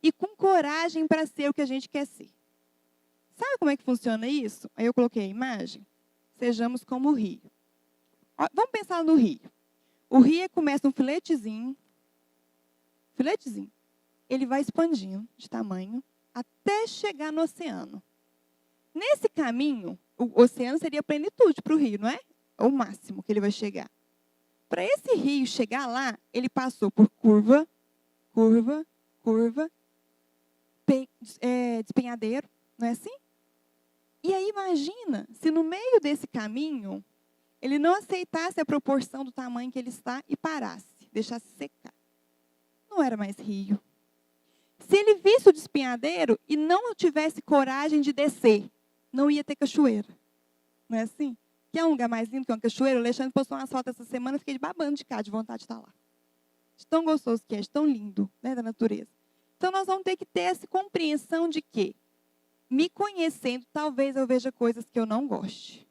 e com coragem para ser o que a gente quer ser. Sabe como é que funciona isso? Aí eu coloquei a imagem. Sejamos como o rio. Vamos pensar no rio. O rio começa um filetezinho. Ele vai expandindo de tamanho até chegar no oceano. Nesse caminho, o oceano seria a plenitude para o rio, não é? É o máximo que ele vai chegar. Para esse rio chegar lá, ele passou por curva, despenhadeiro, não é assim? E aí imagina, se no meio desse caminho, ele não aceitasse a proporção do tamanho que ele está e parasse, deixasse secar. Não era mais rio. Se ele visse o despenhadeiro e não tivesse coragem de descer, não ia ter cachoeira. Não é assim? Que é um lugar mais lindo que uma cachoeira. O Alexandre postou uma foto essa semana, eu fiquei babando de cá, de vontade de estar lá. De tão gostoso que é, de tão lindo, né, da natureza. Então, nós vamos ter que ter essa compreensão de que, me conhecendo, talvez eu veja coisas que eu não goste.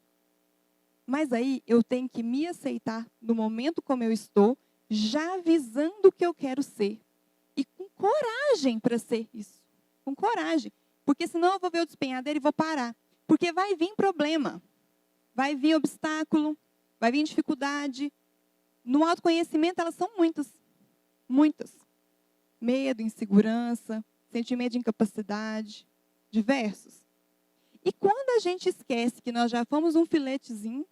Mas aí, eu tenho que me aceitar no momento como eu estou, já avisando o que eu quero ser. E com coragem para ser isso. Com coragem. Porque senão eu vou ver o despenhadeiro e vou parar. Porque vai vir problema. Vai vir obstáculo. Vai vir dificuldade. No autoconhecimento, elas são muitas. Muitas. Medo, insegurança, sentimento de incapacidade. Diversos. E quando a gente esquece que nós já fomos um filetezinho,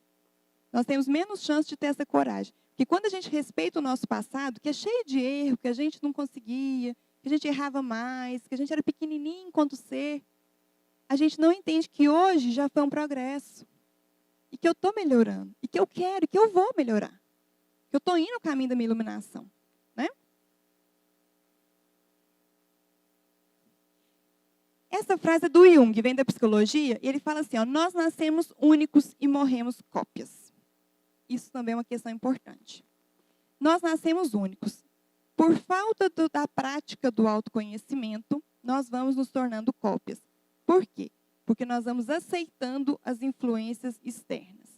nós temos menos chance de ter essa coragem. Porque quando a gente respeita o nosso passado, que é cheio de erro, que a gente não conseguia, que a gente errava mais, que a gente era pequenininho enquanto ser, a gente não entende que hoje já foi um progresso. E que eu estou melhorando. E que eu quero, e que eu vou melhorar. Que eu estou indo no caminho da minha iluminação. Né? Essa frase é do Jung, vem da psicologia, e ele fala assim, ó, nós nascemos únicos e morremos cópias. Isso também é uma questão importante. Nós nascemos únicos. Por falta da prática do autoconhecimento, nós vamos nos tornando cópias. Por quê? Porque nós vamos aceitando as influências externas.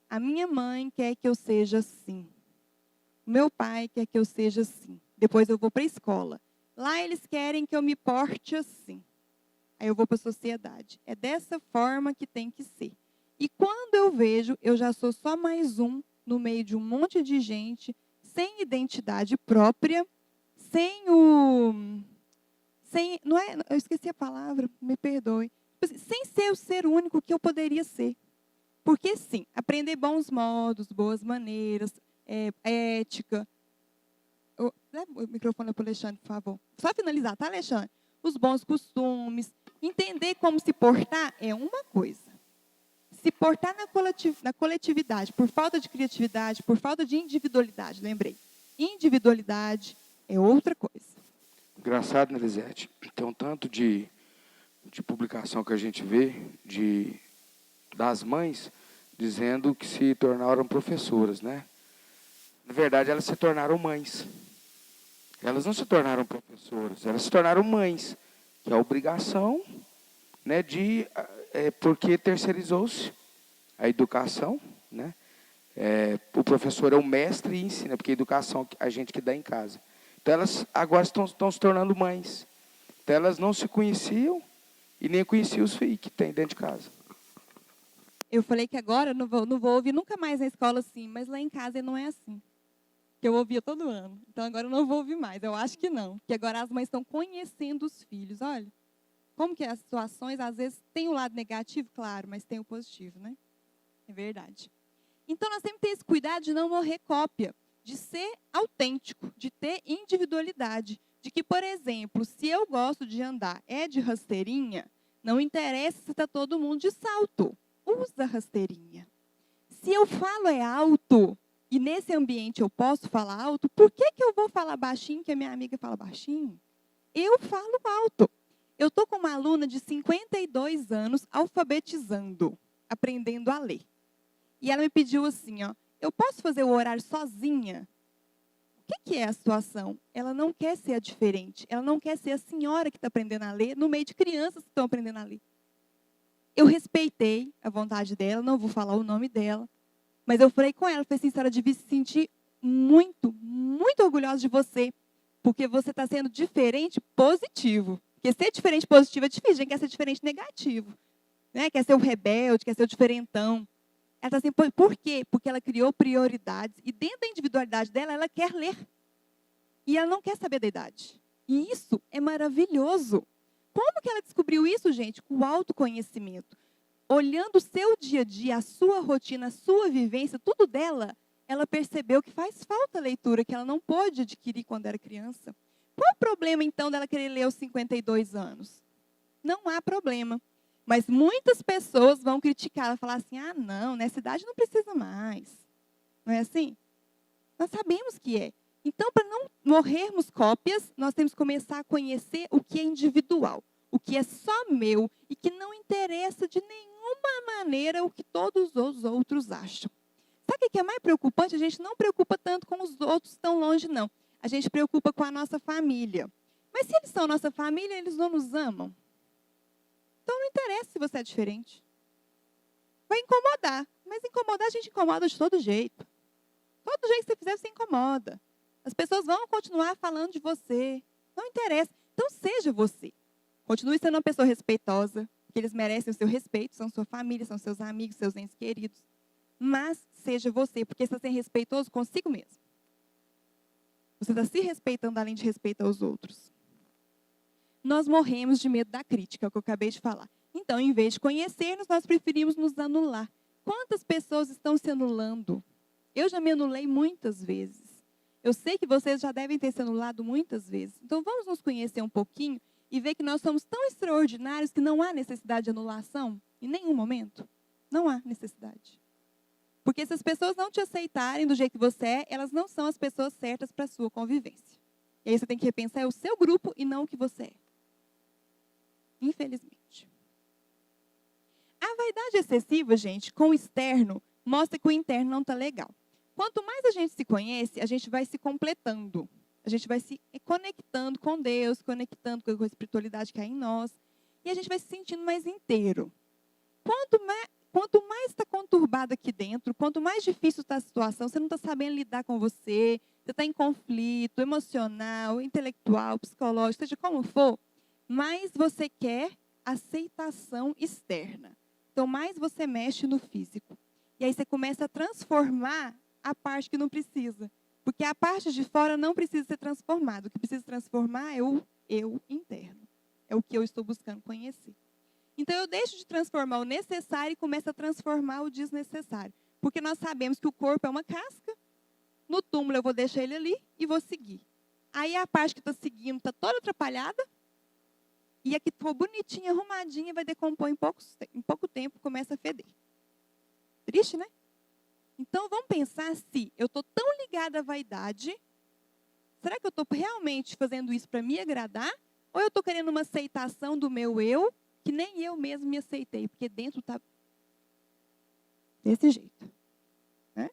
A minha mãe quer que eu seja assim. O meu pai quer que eu seja assim. Depois eu vou para a escola. Lá eles querem que eu me porte assim. Aí eu vou para a sociedade. É dessa forma que tem que ser. E quando eu vejo, eu já sou só mais um no meio de um monte de gente, sem identidade própria, eu esqueci a palavra, me perdoe. Sem ser o ser único que eu poderia ser. Porque sim, aprender bons modos, boas maneiras, ética. Leva o microfone para o Alexandre, por favor. Só finalizar, tá, Alexandre? Os bons costumes. Entender como se portar é uma coisa. Se portar na coletividade, por falta de criatividade, por falta de individualidade, lembrei. Individualidade é outra coisa. Engraçado, né, Lisete? Tem um tanto de publicação que a gente vê das mães dizendo que se tornaram professoras, né? Na verdade, elas se tornaram mães. Elas não se tornaram professoras, elas se tornaram mães, que é a obrigação, né, porque terceirizou-se a educação, né? O professor é o mestre e ensina, porque a educação é a gente que dá em casa. Então, elas agora estão se tornando mães. Então, elas não se conheciam e nem conheciam os filhos que tem dentro de casa. Eu falei que agora eu não vou ouvir nunca mais na escola assim, mas lá em casa não é assim. que eu ouvia todo ano. Então, agora eu não vou ouvir mais. Eu acho que não. Porque agora as mães estão conhecendo os filhos. Olha, como que as situações, às vezes, tem o lado negativo, claro, mas tem o positivo, né? É verdade. Então, nós temos que ter esse cuidado de não morrer cópia, de ser autêntico, de ter individualidade. De que, por exemplo, se eu gosto de andar de rasteirinha, não interessa se está todo mundo de salto. Usa rasteirinha. Se eu falo alto, e nesse ambiente eu posso falar alto, por que eu vou falar baixinho, que a minha amiga fala baixinho? Eu falo alto. Eu estou com uma aluna de 52 anos alfabetizando, aprendendo a ler. E ela me pediu assim, ó, eu posso fazer o horário sozinha? O que é a situação? Ela não quer ser a diferente. Ela não quer ser a senhora que está aprendendo a ler no meio de crianças que estão aprendendo a ler. Eu respeitei a vontade dela, não vou falar o nome dela. Mas eu falei com ela, falei assim, a senhora devia se sentir muito, muito orgulhosa de você. Porque você está sendo diferente positivo. Porque ser diferente positivo é difícil, a gente quer ser diferente negativo. Né? Quer ser o rebelde, quer ser o diferentão. Ela está assim, por quê? Porque ela criou prioridades. E dentro da individualidade dela, ela quer ler. E ela não quer saber da idade. E isso é maravilhoso. Como que ela descobriu isso, gente? Com o autoconhecimento. Olhando o seu dia a dia, a sua rotina, a sua vivência, tudo dela, ela percebeu que faz falta a leitura, que ela não pôde adquirir quando era criança. Qual o problema, então, dela querer ler aos 52 anos? Não há problema. Mas muitas pessoas vão criticar ela, falar assim, não, nessa idade não precisa mais. Não é assim? Nós sabemos que é. Então, para não morrermos cópias, nós temos que começar a conhecer o que é individual, o que é só meu e que não interessa de nenhuma maneira o que todos os outros acham. Sabe o que é mais preocupante? A gente não preocupa tanto com os outros tão longe, não. A gente preocupa com a nossa família. Mas se eles são nossa família, eles não nos amam. Então, não interessa se você é diferente. Vai incomodar. Mas incomodar, a gente incomoda de todo jeito. Todo jeito que você fizer, você incomoda. As pessoas vão continuar falando de você. Não interessa. Então, seja você. Continue sendo uma pessoa respeitosa, porque eles merecem o seu respeito, são sua família, são seus amigos, seus entes queridos. Mas seja você, porque você está sendo respeitoso consigo mesmo. Você está se respeitando além de respeitar os outros. Nós morremos de medo da crítica, é o que eu acabei de falar. Então, em vez de conhecermos, nós preferimos nos anular. Quantas pessoas estão se anulando? Eu já me anulei muitas vezes. Eu sei que vocês já devem ter se anulado muitas vezes. Então, vamos nos conhecer um pouquinho e ver que nós somos tão extraordinários que não há necessidade de anulação em nenhum momento. Não há necessidade. Porque se as pessoas não te aceitarem do jeito que você é, elas não são as pessoas certas para a sua convivência. E aí você tem que repensar é o seu grupo e não o que você é. Infelizmente. A vaidade excessiva, gente, com o externo, mostra que o interno não está legal. Quanto mais a gente se conhece, a gente vai se completando. A gente vai se conectando com Deus, conectando com a espiritualidade que há em nós. E a gente vai se sentindo mais inteiro. Quanto mais está conturbado aqui dentro, quanto mais difícil está a situação, você não está sabendo lidar com você está em conflito emocional, intelectual, psicológico, seja como for, mais você quer aceitação externa. Então, mais você mexe no físico. E aí você começa a transformar a parte que não precisa. Porque a parte de fora não precisa ser transformada. O que precisa transformar é o eu interno. É o que eu estou buscando conhecer. Então, eu deixo de transformar o necessário e começo a transformar o desnecessário. Porque nós sabemos que o corpo é uma casca. No túmulo, eu vou deixar ele ali e vou seguir. Aí, a parte que está seguindo está toda atrapalhada. E a que ficou bonitinha, arrumadinha, vai decompor em pouco tempo, começa a feder. Triste, né? Então, vamos pensar se eu estou tão ligada à vaidade, será que eu estou realmente fazendo isso para me agradar? Ou eu estou querendo uma aceitação do meu eu, que nem eu mesmo me aceitei, porque dentro está desse jeito. Né?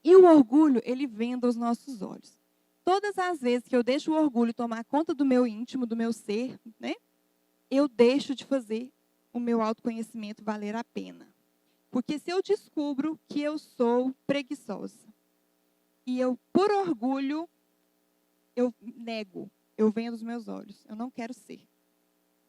E o orgulho, ele venda os nossos olhos. Todas as vezes que eu deixo o orgulho tomar conta do meu íntimo, do meu ser, né, eu deixo de fazer o meu autoconhecimento valer a pena. Porque se eu descubro que eu sou preguiçosa, e eu, por orgulho, eu nego, eu vendo os meus olhos, eu não quero ser.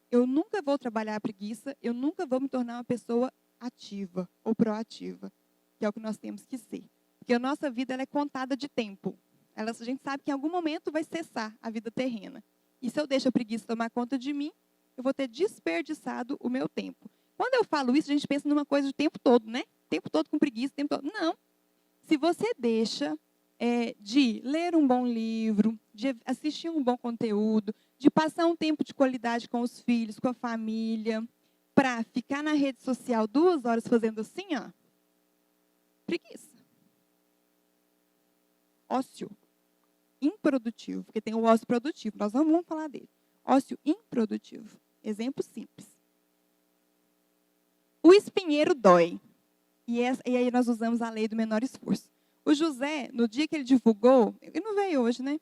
Eu nunca vou trabalhar a preguiça, eu nunca vou me tornar uma pessoa ativa ou proativa, que é o que nós temos que ser. Porque a nossa vida ela é contada de tempo. A gente sabe que em algum momento vai cessar a vida terrena. E se eu deixo a preguiça tomar conta de mim, eu vou ter desperdiçado o meu tempo. Quando eu falo isso, a gente pensa numa coisa o tempo todo, né? O tempo todo com preguiça, o tempo todo. Não. Se você deixa de ler um bom livro, de assistir um bom conteúdo, de passar um tempo de qualidade com os filhos, com a família, para ficar na rede social 2 horas fazendo assim, ó, preguiça. Ócio. Improdutivo, porque tem o ócio produtivo, nós não vamos falar dele. Ócio improdutivo. Exemplo simples. O espinheiro dói. E aí nós usamos a lei do menor esforço. O José, no dia que ele divulgou, ele não veio hoje, né?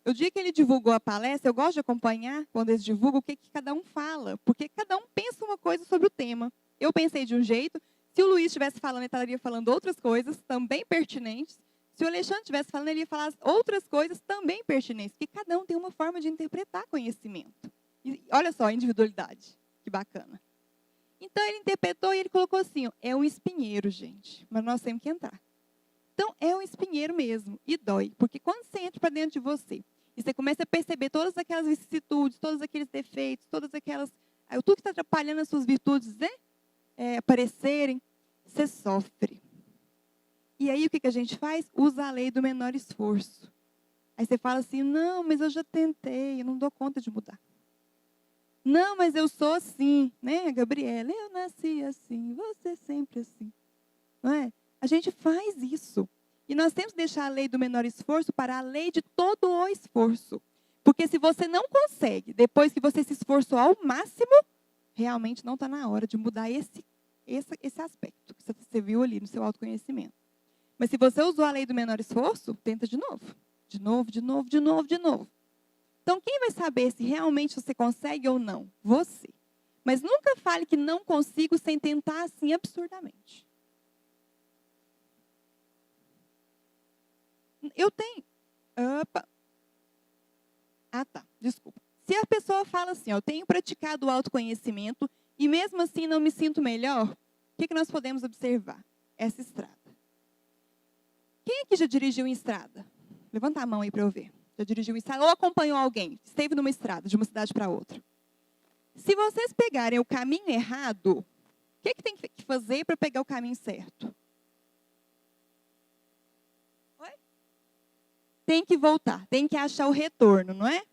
No dia que ele divulgou a palestra, eu gosto de acompanhar, quando eles divulgam, o que cada um fala. Porque cada um pensa uma coisa sobre o tema. Eu pensei de um jeito, se o Luiz estivesse falando, ele estaria falando outras coisas, também pertinentes. Se o Alexandre estivesse falando, ele ia falar outras coisas também pertinentes. Porque cada um tem uma forma de interpretar conhecimento. E olha só a individualidade, que bacana. Então, ele interpretou e ele colocou assim, ó, é um espinheiro, gente. Mas nós temos que entrar. Então, é um espinheiro mesmo. E dói. Porque quando você entra para dentro de você, e você começa a perceber todas aquelas vicissitudes, todos aqueles defeitos, todas aquelas... tudo que está atrapalhando as suas virtudes, né? Aparecerem, você sofre. E aí, o que a gente faz? Usa a lei do menor esforço. Aí você fala assim, não, mas eu já tentei, eu não dou conta de mudar. Não, mas eu sou assim, né, Gabriela? Eu nasci assim, você sempre assim. Não é? A gente faz isso. E nós temos que deixar a lei do menor esforço para a lei de todo o esforço. Porque se você não consegue, depois que você se esforçou ao máximo, realmente não está na hora de mudar esse aspecto que você viu ali no seu autoconhecimento. Mas se você usou a lei do menor esforço, tenta de novo. De novo, de novo, de novo, de novo. Então, quem vai saber se realmente você consegue ou não? Você. Mas nunca fale que não consigo sem tentar assim absurdamente. Eu tenho... Opa. Ah, tá. Desculpa. Se a pessoa fala assim, eu tenho praticado o autoconhecimento e mesmo assim não me sinto melhor, o que nós podemos observar? Essa estrada. Quem aqui já dirigiu em estrada? Levanta a mão aí para eu ver. Já dirigiu em estrada ou acompanhou alguém, esteve numa estrada, de uma cidade para outra. Se vocês pegarem o caminho errado, o que tem que fazer para pegar o caminho certo? Oi? Tem que voltar, tem que achar o retorno, não é?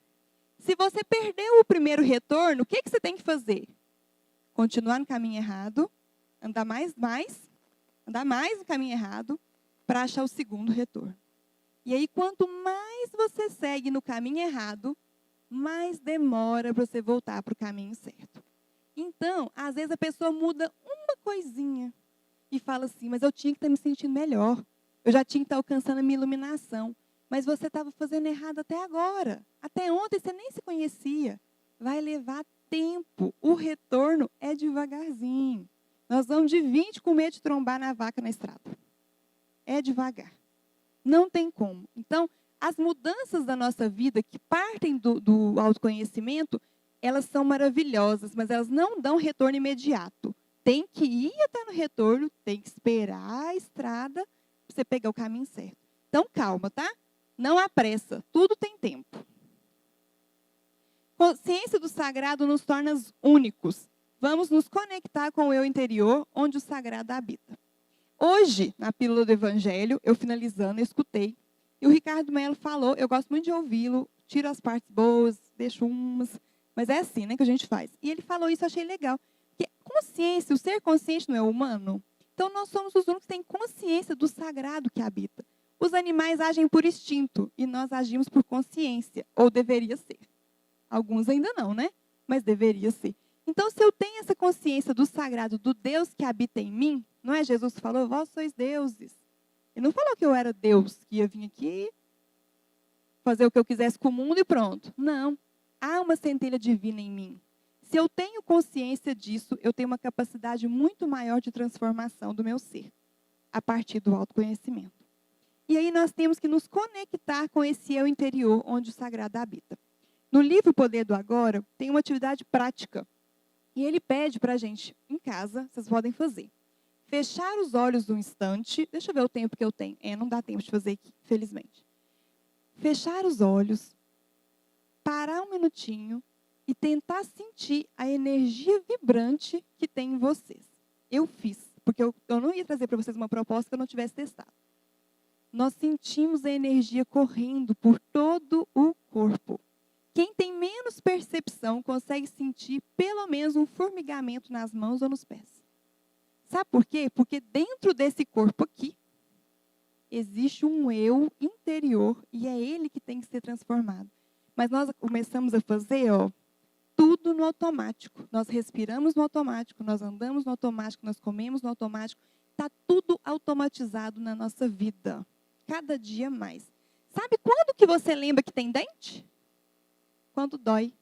Se você perdeu o primeiro retorno, o que você tem que fazer? Continuar no caminho errado, andar mais no caminho errado, para achar o segundo retorno. E aí, quanto mais você segue no caminho errado, mais demora para você voltar para o caminho certo. Então, às vezes a pessoa muda uma coisinha e fala assim, mas eu tinha que estar me sentindo melhor. Eu já tinha que estar alcançando a minha iluminação. Mas você estava fazendo errado até agora. Até ontem você nem se conhecia. Vai levar tempo. O retorno é devagarzinho. Nós vamos de 20 com medo de trombar na vaca na estrada. É devagar. Não tem como. Então, as mudanças da nossa vida que partem do autoconhecimento, elas são maravilhosas, mas elas não dão retorno imediato. Tem que ir até no retorno, tem que esperar a estrada para você pegar o caminho certo. Então, calma, tá? Não há pressa. Tudo tem tempo. Consciência do sagrado nos torna únicos. Vamos nos conectar com o eu interior, onde o sagrado habita. Hoje, na Pílula do Evangelho, eu finalizando, eu escutei. E o Ricardo Melo falou, eu gosto muito de ouvi-lo, tiro as partes boas, deixo umas, mas é assim, né, que a gente faz. E ele falou isso, eu achei legal. Porque consciência, o ser consciente não é humano. Então, nós somos os únicos que têm consciência do sagrado que habita. Os animais agem por instinto e nós agimos por consciência, ou deveria ser. Alguns ainda não, né? Mas deveria ser. Então, se eu tenho essa consciência do sagrado, do Deus que habita em mim, não é? Jesus que falou, vós sois deuses. Ele não falou que eu era Deus, que ia vir aqui, fazer o que eu quisesse com o mundo e pronto. Não. Há uma centelha divina em mim. Se eu tenho consciência disso, eu tenho uma capacidade muito maior de transformação do meu ser, a partir do autoconhecimento. E aí nós temos que nos conectar com esse eu interior, onde o sagrado habita. No livro Poder do Agora, tem uma atividade prática. E ele pede para a gente, em casa, vocês podem fazer, fechar os olhos um instante. Deixa eu ver o tempo que eu tenho. Não dá tempo de fazer aqui, infelizmente. Fechar os olhos, parar um minutinho e tentar sentir a energia vibrante que tem em vocês. Eu fiz, porque eu não ia trazer para vocês uma proposta que eu não tivesse testado. Nós sentimos a energia correndo por todo o corpo. Quem tem menos percepção consegue sentir pelo menos um formigamento nas mãos ou nos pés. Sabe por quê? Porque dentro desse corpo aqui, existe um eu interior e é ele que tem que ser transformado. Mas nós começamos a fazer, tudo no automático. Nós respiramos no automático, nós andamos no automático, nós comemos no automático. Está tudo automatizado na nossa vida. Cada dia mais. Sabe quando que você lembra que tem dente? Quando dói.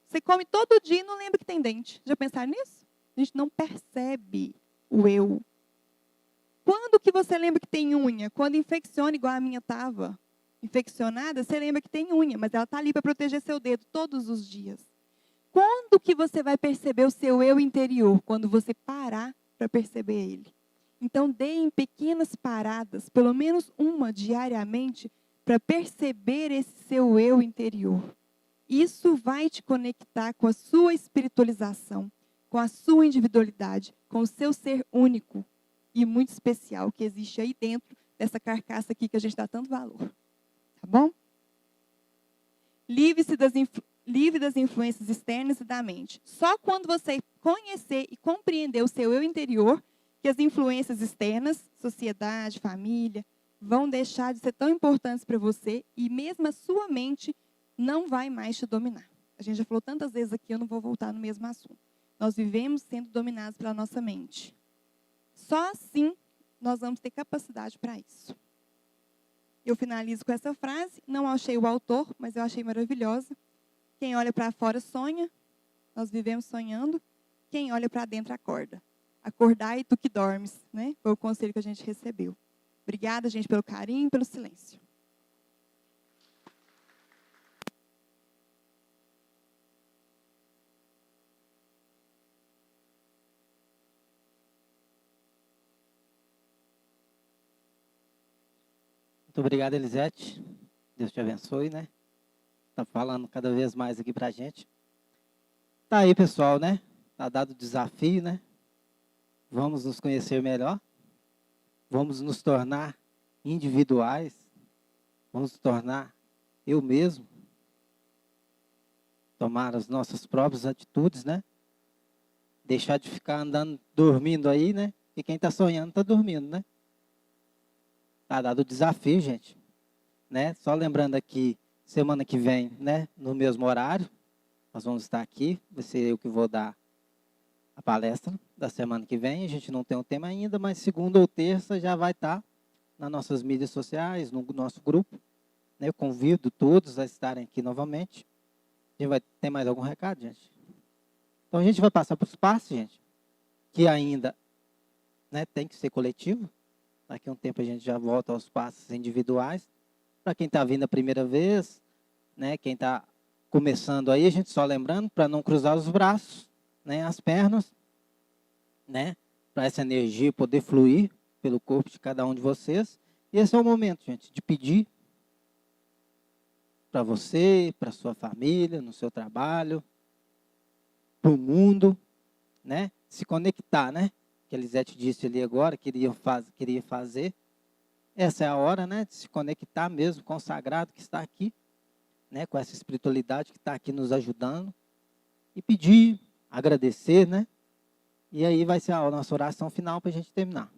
Você come todo dia e não lembra que tem dente. Já pensaram nisso? A gente não percebe o eu. Quando que você lembra que tem unha? Quando infecciona, igual a minha estava infeccionada, você lembra que tem unha, mas ela está ali para proteger seu dedo todos os dias. Quando que você vai perceber o seu eu interior? Quando você parar para perceber ele. Então, dê em pequenas paradas, pelo menos uma diariamente, para perceber esse seu eu interior. Isso vai te conectar com a sua espiritualização, com a sua individualidade, com o seu ser único e muito especial que existe aí dentro dessa carcaça aqui que a gente dá tanto valor. Tá bom? Livre das influências externas e da mente. Só quando você conhecer e compreender o seu eu interior, que as influências externas, sociedade, família, vão deixar de ser tão importantes para você e mesmo a sua mente não vai mais te dominar. A gente já falou tantas vezes aqui, eu não vou voltar no mesmo assunto. Nós vivemos sendo dominados pela nossa mente. Só assim nós vamos ter capacidade para isso. Eu finalizo com essa frase. Não achei o autor, mas eu achei maravilhosa. Quem olha para fora sonha. Nós vivemos sonhando. Quem olha para dentro acorda. Acordai tu que dormes, né? Foi o conselho que a gente recebeu. Obrigada, gente, pelo carinho e pelo silêncio. Muito obrigado, Elisete. Deus te abençoe, né? Está falando cada vez mais aqui para a gente. Tá aí, pessoal, né? Tá dado o desafio, né? Vamos nos conhecer melhor. Vamos nos tornar individuais. Vamos nos tornar eu mesmo. Tomar as nossas próprias atitudes, né? Deixar de ficar andando, dormindo aí, né? E quem está sonhando está dormindo, né? Tá dado o desafio, gente. Né? Só lembrando aqui, semana que vem, né? No mesmo horário, nós vamos estar aqui. Vai ser eu que vou dar a palestra da semana que vem. A gente não tem um tema ainda, mas segunda ou terça já vai estar nas nossas mídias sociais, no nosso grupo. Né? Eu convido todos a estarem aqui novamente. A gente vai ter mais algum recado, gente? Então, a gente vai passar para os passos, gente, que ainda, né, tem que ser coletivo. Daqui a um tempo a gente já volta aos passos individuais. Para quem está vindo a primeira vez, né, quem está começando aí, a gente só lembrando para não cruzar os braços, né, as pernas, né, para essa energia poder fluir pelo corpo de cada um de vocês. E esse é o momento, gente, de pedir para você, para sua família, no seu trabalho, para o mundo, né, se conectar, né, que a Elisete disse ali agora, queria fazer. Essa é a hora, né, de se conectar mesmo com o sagrado que está aqui, né, com essa espiritualidade que está aqui nos ajudando, e pedir, agradecer, né, e aí vai ser a nossa oração final para a gente terminar.